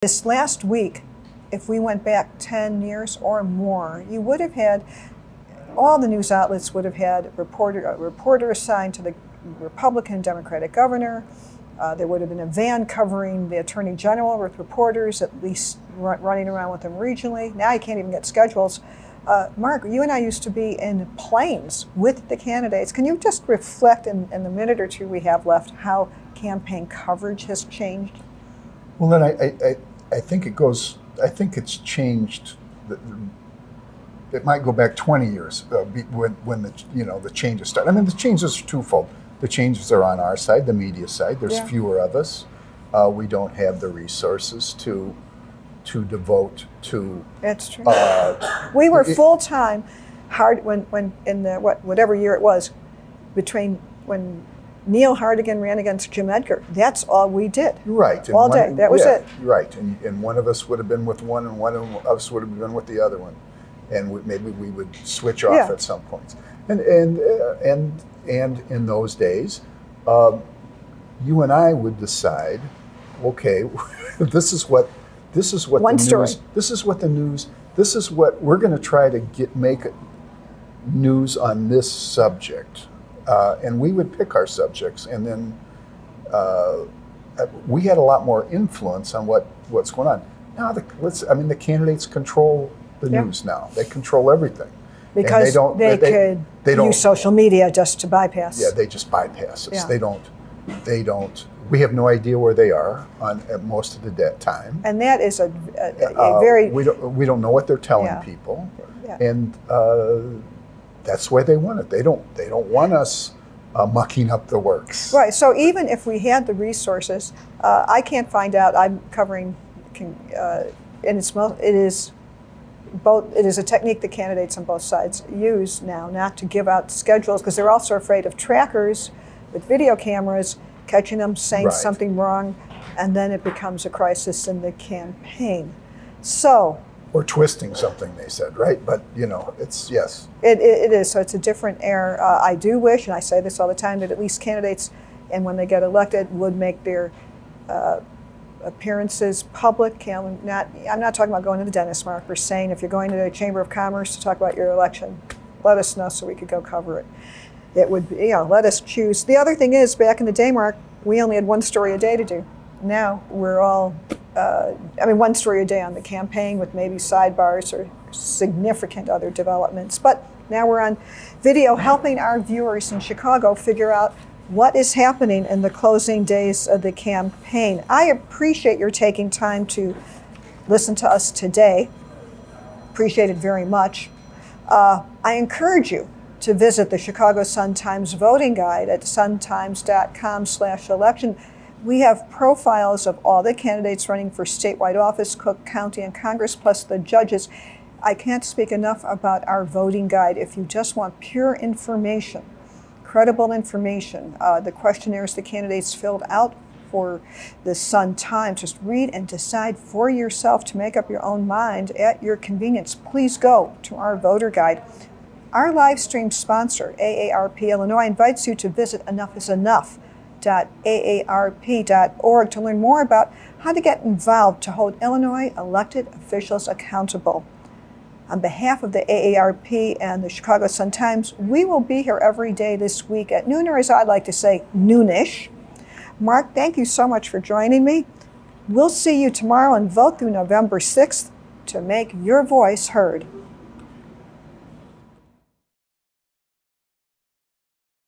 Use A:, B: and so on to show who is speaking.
A: This last week, if we went back 10 years or more, you would have had, all the news outlets would have had a reporter assigned to the Republican Democratic governor. There would have been a van covering the Attorney General with reporters, at least running around with them regionally. Now you can't even get schedules. Mark, you and I used to be in planes with the candidates. Can you just reflect in the minute or two we have left how campaign coverage has changed?
B: Well, then I think it goes. I think it's changed. It might go back 20 years when the changes start. I mean, the changes are twofold. The changes are on our side, the media side. There's fewer of us. We don't have the resources to devote to.
A: That's true. We were full time, hard when in the whatever year it was, between when Neil Hartigan ran against Jim Edgar. That's all we did.
B: Right.
A: All day. That was it.
B: Right. And one of us would have been with one, and one of us would have been with the other one, and maybe we would switch off at some points. And in those days, you and I would decide, okay, this is what
A: one
B: the
A: story.
B: News. This is what the news. This is what we're going to try to make news on this subject. And we would pick our subjects, and then we had a lot more influence on what's going on. Now, the candidates control the news now. They control everything.
A: Because they could use social media just to bypass.
B: Yeah, they just bypass us.
A: Yeah.
B: They don't. We have no idea where they are at most of the time.
A: And that is a very.
B: We don't know what they're telling people, and that's why they want it. They don't want us mucking up the works.
A: Right. So even if we had the resources, I can't find out. I'm covering, and it is a technique the candidates on both sides use now, not to give out schedules, because they're also afraid of trackers with video cameras catching them saying something wrong, and then it becomes a crisis in the campaign. So.
B: Or twisting something, they said, right? But, it's, yes.
A: It is, so it's a different era. I do wish, and I say this all the time, that at least candidates, and when they get elected, would make their appearances public. I'm not talking about going to the dentist, Mark, or saying if you're going to the Chamber of Commerce to talk about your election, let us know so we could go cover it. It would be, let us choose. The other thing is, back in the day, Mark, we only had one story a day to do. Now we're all, one story a day on the campaign with maybe sidebars or significant other developments. But now we're on video helping our viewers in Chicago figure out what is happening in the closing days of the campaign. I appreciate your taking time to listen to us today. Appreciate it very much. I encourage you to visit the Chicago Sun-Times voting guide at suntimes.com/election. We have profiles of all the candidates running for statewide office, Cook County, and Congress, plus the judges. I can't speak enough about our voting guide. If you just want pure information, credible information, the questionnaires the candidates filled out for the Sun-Times, just read and decide for yourself to make up your own mind at your convenience. Please go to our voter guide. Our live stream sponsor, AARP Illinois, invites you to visit enoughisenough.aarp.org to learn more about how to get involved to hold Illinois elected officials accountable. On behalf of the AARP and the Chicago Sun-Times, we will be here every day this week at noon, or as I like to say, noonish. Mark, thank you so much for joining me. We'll see you tomorrow and vote through November 6th to make your voice heard.